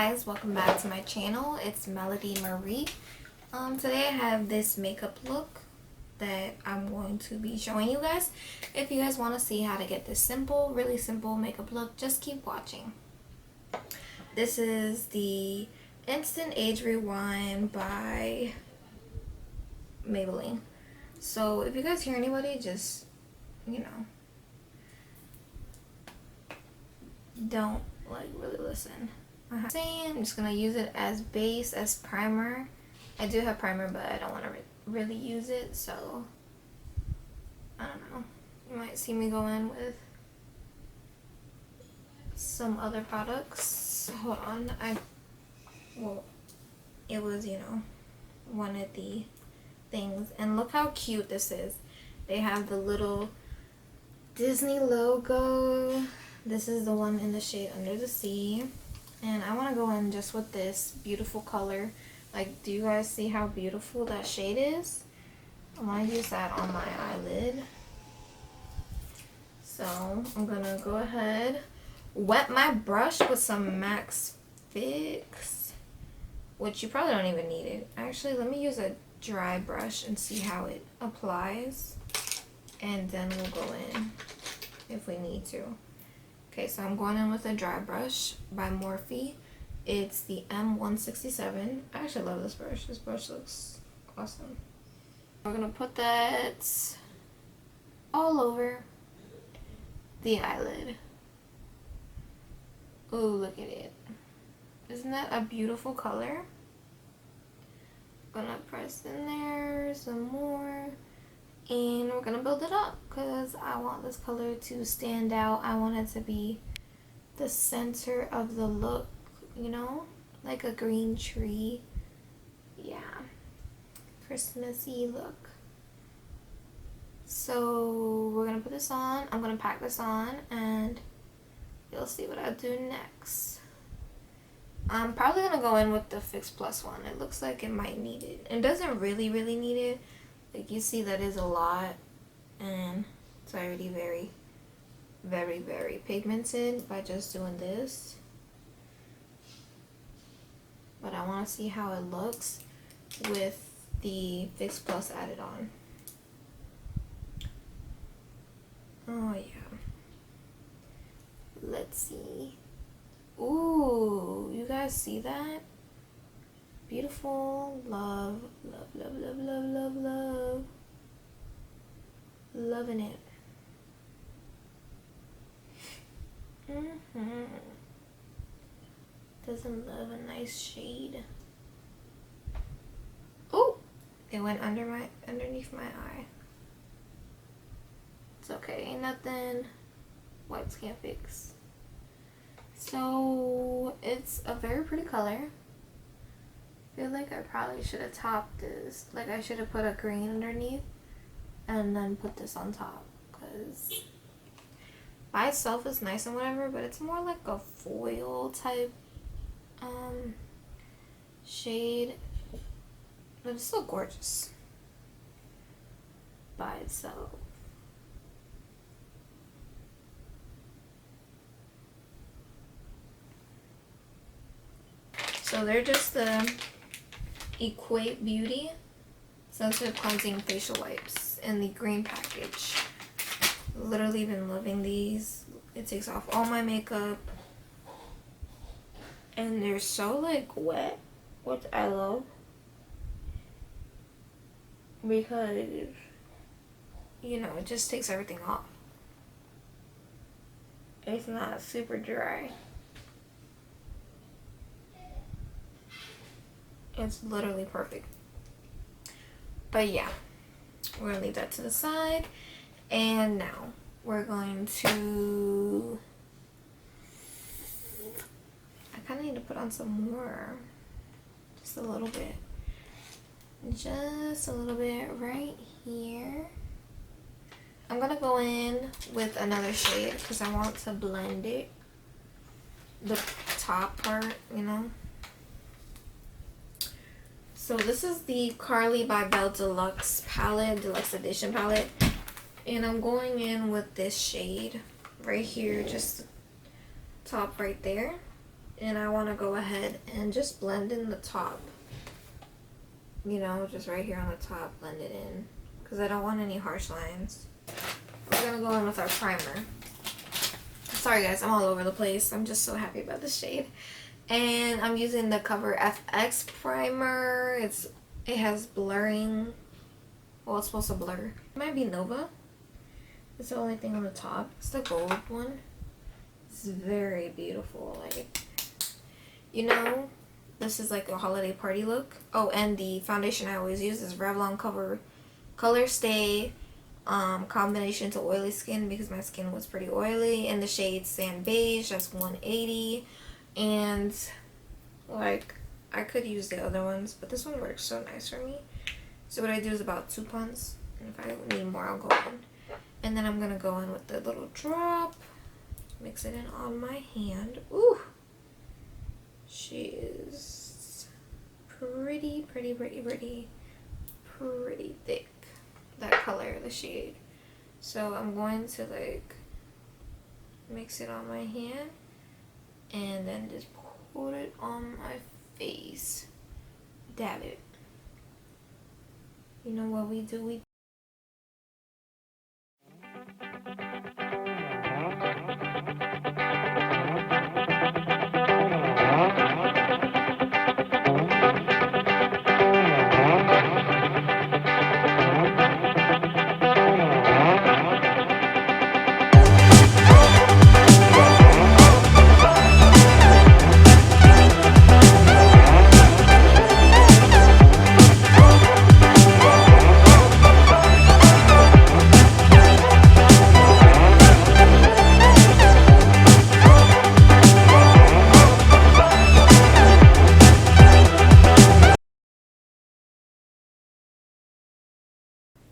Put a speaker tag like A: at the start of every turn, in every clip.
A: guys, welcome back to my channel. It's Melody Marie. Today I have this makeup look that I'm going to be showing you guys. If you guys want to see how to get this simple, really simple makeup look, just keep watching. This is the Instant Age Rewind by Maybelline. So if you guys hear anybody, just, you know, don't like really listen. I'm just gonna use it as base, as primer. I do have primer, but I don't want to really use it, so I don't know. You might see me go in with some other products. Hold on, it was, you know, one of the things, and look how cute this is. They have the little Disney logo. This is the one in the shade Under the Sea. And I want to go in just with this beautiful color. Like, do you guys see how beautiful that shade is? I want to use that on my eyelid. So, I'm going to go ahead, wet my brush with some Max Fix, which you probably don't even need it. Actually, let me use a dry brush and see how it applies. And then we'll go in if we need to. Okay, so I'm going in with a dry brush by Morphe. It's the M167. I actually love this brush. This brush looks awesome. We're going to put that all over the eyelid. Ooh, look at it. Isn't that a beautiful color? Gonna press in there some more. And we're going to build it up because I want this color to stand out. I want it to be the center of the look, you know? Like a green tree. Yeah. Christmassy look. So we're going to put this on. I'm going to pack this on and you'll see what I do next. I'm probably going to go in with the Fix Plus one. It looks like it might need it. It doesn't really need it. Like, you see that is a lot, and it's already very pigmented by just doing this. But I want to see how it looks with the Fix Plus added on. Oh yeah. Let's see. Ooh, you guys see that? Beautiful. Love. Loving it. Doesn't love a nice shade. Oh, it went underneath my eye. It's okay, ain't nothing wipes can't fix. So it's a very pretty color. I feel like I probably should have topped this. Like, I should have put a green underneath and then put this on top, because by itself is nice and whatever, but it's more like a foil type shade, but it's still gorgeous by itself. So they're just the Equate Beauty Sensitive Cleansing Facial Wipes in the green package. Literally been loving these. It takes off all my makeup. And they're so like wet, which I love. Because, you know, it just takes everything off. It's not super dry. It's literally perfect. But yeah, we're gonna leave that to the side. And now we're going to, I kind of need to put on some more. Just a little bit. Just a little bit right here. I'm gonna go in with another shade because I want to blend it. The top part, you know. So this is the Carly by Belle Deluxe palette, Deluxe Edition palette. And I'm going in with this shade right here, just top right there. And I want to go ahead and just blend in the top. You know, just right here on the top, blend it in. Because I don't want any harsh lines. We're going to go in with our primer. Sorry guys, I'm all over the place. I'm just so happy about this shade. And I'm using the Cover FX primer. It has blurring. Well, it's supposed to blur. It might be Nova. It's the only thing on the top. It's the gold one. It's very beautiful. Like, you know, this is like a holiday party look. Oh, and the foundation I always use is Revlon Color Stay combination to oily skin, because my skin was pretty oily. And the shade Sand Beige, that's 180. And like, I could use the other ones, but this one works so nice for me. So what I do is about 2 pumps, and if I need more, I'll go in. And then I'm gonna go in with the little drop, mix it in on my hand. Ooh, she is pretty thick, that color, the shade. So I'm going to like mix it on my hand and then just put it on my face, dab it. You know what we do? We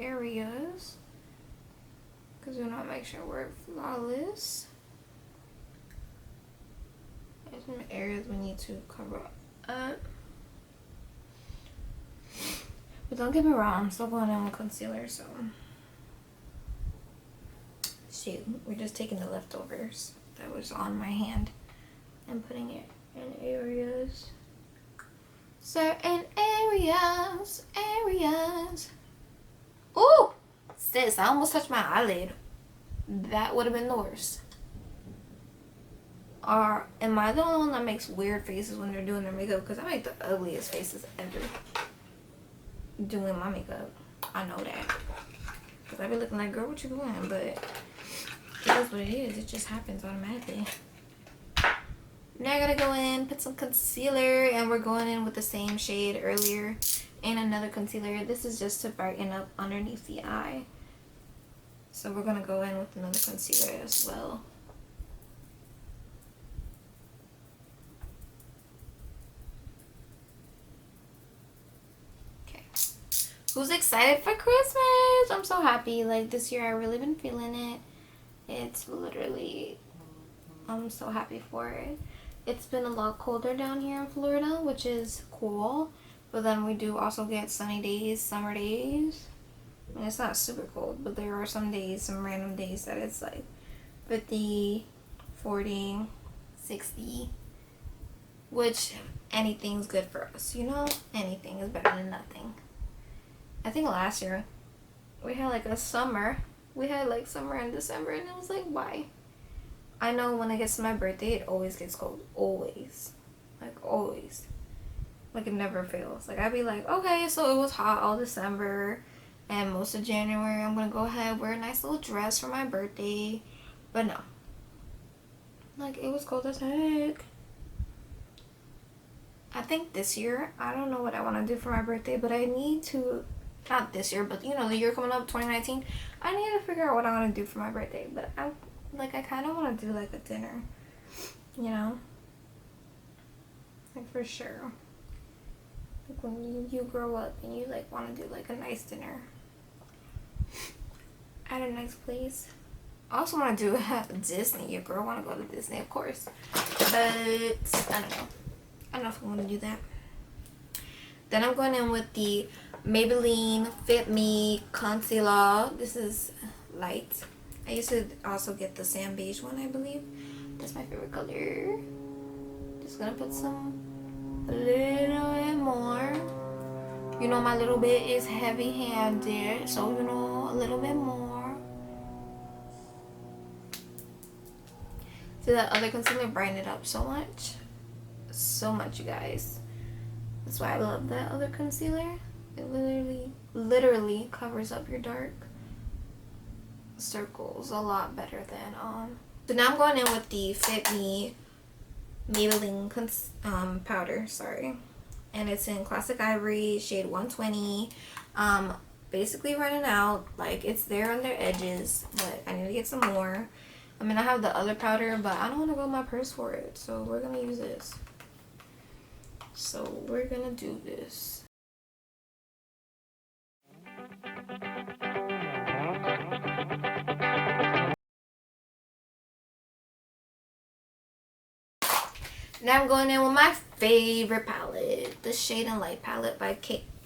A: areas, because we want to make sure we're flawless. There's some areas we need to cover up. But don't get me wrong, I'm still going in with concealer, so shoot, we're just taking the leftovers that was on my hand and putting it in areas. Certain areas. Ooh, sis, I almost touched my eyelid. That would have been the worst. Or am I the only one that makes weird faces when they're doing their makeup? Because I make the ugliest faces ever doing my makeup. I know that. Because I be looking like, girl, what you doing? But it is what it is. It just happens automatically. Now I gotta go in, put some concealer, and we're going in with the same shade earlier, and another concealer. This is just to brighten up underneath the eye. So we're gonna go in with another concealer as well. Okay. Who's excited for Christmas? I'm so happy. Like, this year I've really been feeling it. It's literally, I'm so happy for it. It's been a lot colder down here in Florida, which is cool. But then we do also get sunny days, summer days. I mean, it's not super cold, but there are some days, some random days that it's like 50, 40, 60. Which, anything's good for us, you know? Anything is better than nothing. I think last year, we had like a summer. We had like summer in December, and it was like, why? I know when it gets to my birthday, it always gets cold. Always. Like, always. Like, it never fails. Like, I'd be like, okay, so it was hot all December and most of January. I'm going to go ahead, wear a nice little dress for my birthday. But no. Like, it was cold as heck. I think this year, I don't know what I want to do for my birthday, but I need to, not this year, but, you know, the year coming up, 2019, I need to figure out what I want to do for my birthday. But I kind of want to do, like, a dinner, you know? Like, for sure. Like, when you grow up and you, like, want to do, like, a nice dinner at a nice place. I also want to do Disney. Your girl want to go to Disney, of course. But, I don't know. I don't know if I want to do that. Then I'm going in with the Maybelline Fit Me Concealer. This is light. I used to also get the Sand Beige one, I believe. That's my favorite color. Just gonna put a little bit more. You know, my little bit is heavy handed, so you know, a little bit more. See, that other concealer brightened it up so much. So much, you guys. That's why I love that other concealer. It literally covers up your dark circles a lot better than So now I'm going in with the Fit Me Maybelline powder, sorry. And it's in Classic Ivory, shade 120. Basically running out. Like, it's there on their edges, but I need to get some more. I mean, I have the other powder, but I don't want to go in my purse for it, so we're gonna use this. So we're gonna do this. Now I'm going in with my favorite palette, the Shade and Light palette by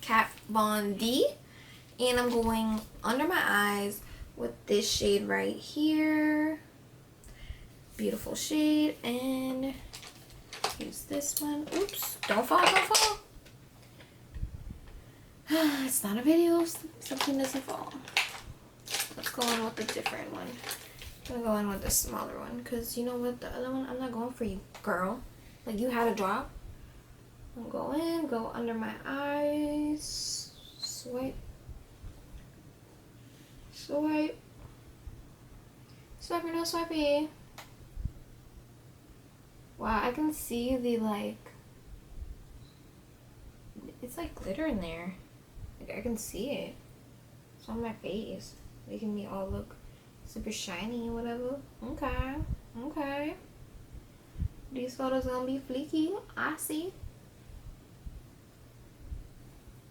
A: Kat Von D. And I'm going under my eyes with this shade right here. Beautiful shade. And use this one. Oops, don't fall, don't fall. It's not a video, something doesn't fall. Let's go in with a different one. I'm gonna go in with the smaller one, because you know what, the other one, I'm not going for you, girl. Like, you had a drop. I'm going in, go under my eyes, swipe, swipe, swipey, no swipey. Wow, I can see the, like, it's like glitter in there. Like, I can see it. It's on my face, making me all look super shiny or whatever. Okay, okay. These photos gonna be fleeky. I see.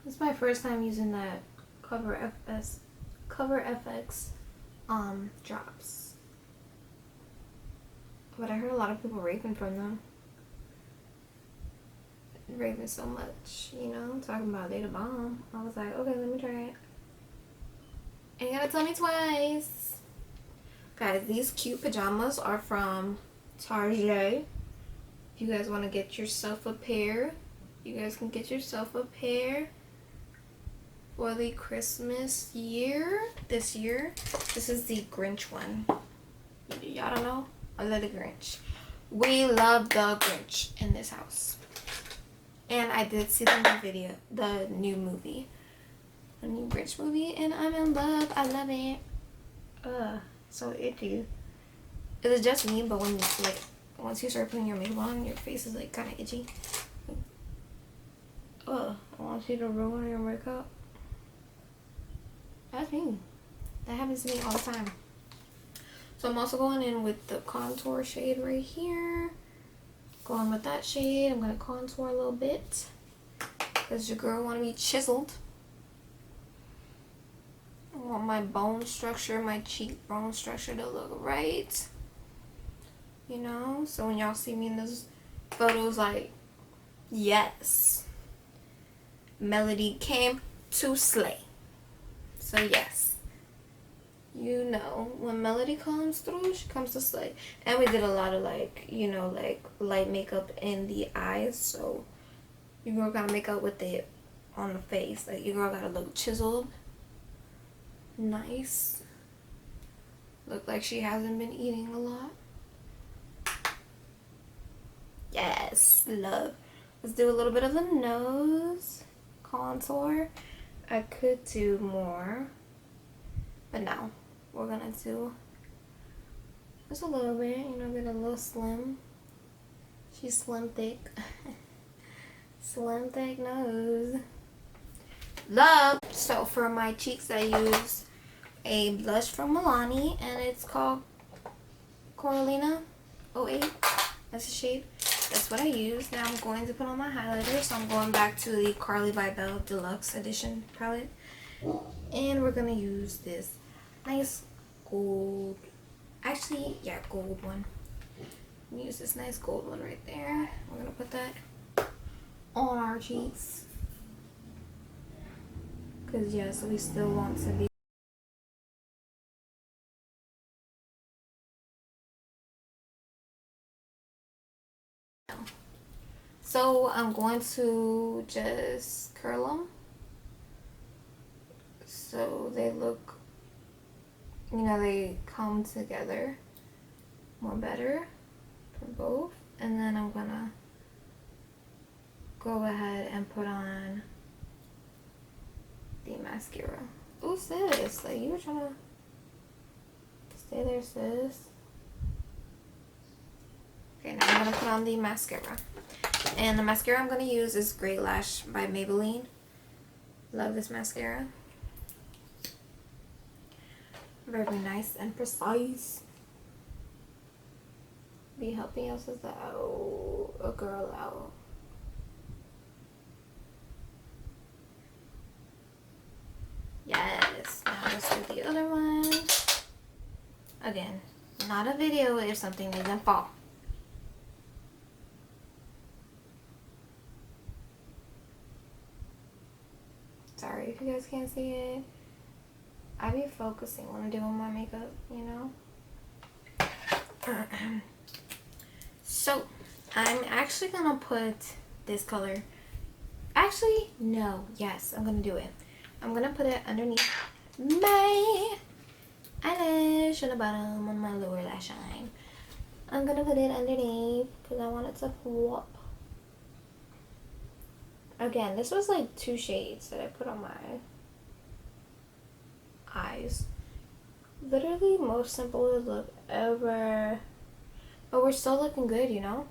A: It's my first time using that Cover FX drops. But I heard a lot of people raving from them. Raving so much, you know, talking about they the bomb. I was like, okay, let me try it. Ain't gotta tell me twice. Guys, these cute pajamas are from Target. If you guys want to get yourself a pair, you guys can get yourself a pair for the Christmas this year. This is the Grinch one. Y'all don't know? I love the Grinch. We love the Grinch in this house. And I did see the new movie. The new Grinch movie, and I'm in love. I love it. So itchy. Is it just me, but when you, like, once you start putting your makeup on, your face is like kind of itchy. I want you to ruin your makeup. That's me. That happens to me all the time. So I'm also going in with the contour shade right here. Going with that shade. I'm going to contour a little bit, because your girl want to be chiseled. I want my bone structure, my cheek bone structure to look right. You know, so when y'all see me in those photos, like, yes, Melody came to slay. So yes, you know, when Melody comes through, she comes to slay. And we did a lot of, like, you know, like, light makeup in the eyes, so your girl gotta make up with it on the face. Like, your girl gotta look chiseled, nice, look like she hasn't been eating a lot. Yes, love. Let's do a little bit of the nose contour. I could do more, but no, we're gonna do just a little bit, you know, get a little slim. She's slim thick. Slim thick nose. Love. So for my cheeks, I use a blush from Milani, and it's called Coralina 08. That's the shade. That's what I use. Now I'm going to put on my highlighter, so I'm going back to the Carly by Belle Deluxe Edition palette. And we're going to use this nice gold, actually, yeah, gold one. I'm use this nice gold one right there. We're going to put that on our cheeks. Because, yes, we still want to be So I'm going to just curl them so they look, you know, they come together more better for both. And then I'm gonna go ahead and put on the mascara. Oh sis, like you were trying to stay there, sis. Okay, now I'm gonna put on the mascara. And the mascara I'm gonna use is Great Lash by Maybelline. Love this mascara. Very nice and precise. Be helping us as a girl out. Yes, now let's do the other one. Again, not a video if something doesn't fall. Sorry if you guys can't see it. I be focusing when I'm doing my makeup, you know? So, I'm actually gonna put this color. Actually, no. Yes, I'm gonna do it. I'm gonna put it underneath my eyelash on the bottom on my lower lash line. I'm gonna put it underneath because I want it to pop. Again, this was like 2 shades that I put on my eyes. Literally most simple look ever. But we're still looking good, you know?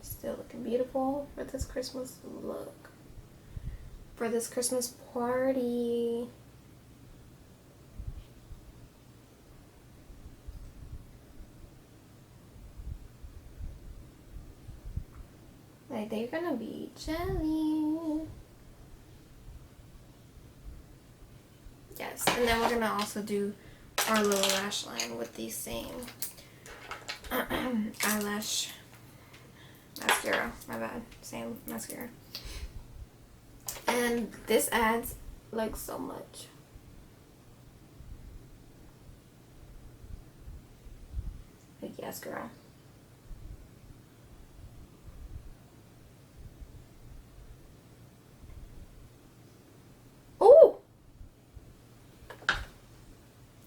A: Still looking beautiful for this Christmas look. For this Christmas party. Like, they're gonna be jelly. Yes, and then we're gonna also do our lower lash line with the same eyelash mascara. My bad. Same mascara. And this adds like so much. Like, yes, girl.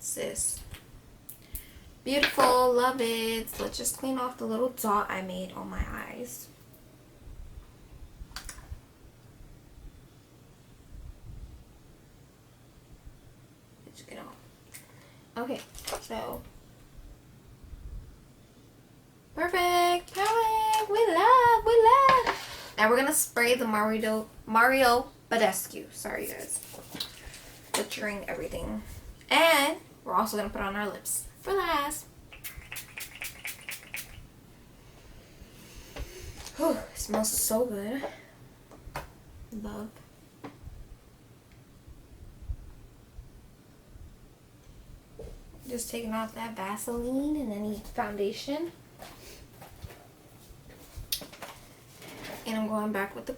A: Sis. Beautiful, love it. So let's just clean off the little dot I made on my eyes. Let's get off. Okay, so perfect, perfect. We love. Now we're gonna spray the Mario Badescu. Sorry guys, butchering everything. And we're also going to put on our lips for last. Whew, it smells so good. Love. Just taking off that Vaseline and any foundation. And I'm going back with the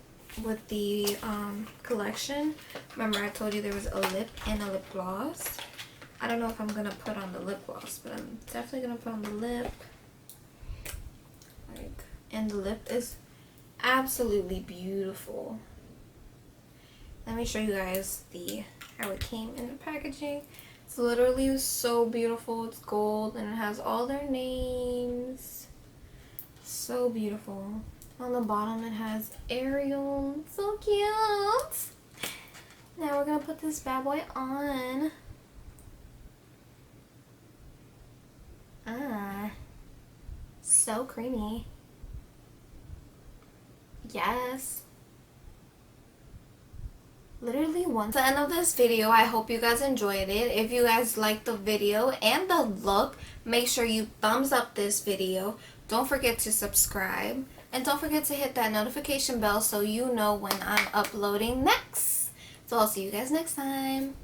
A: collection. Remember I told you there was a lip and a lip gloss. I don't know if I'm going to put on the lip gloss, but I'm definitely going to put on the lip. And the lip is absolutely beautiful. Let me show you guys how it came in the packaging. It's literally so beautiful. It's gold and it has all their names. So beautiful. On the bottom it has Ariel. So cute. Now we're going to put this bad boy on. So creamy. Yes. Literally once the end of this video. I hope you guys enjoyed it. If you guys liked the video and the look, make sure you thumbs up this video. Don't forget to subscribe. And don't forget to hit that notification bell so you know when I'm uploading next. So I'll see you guys next time.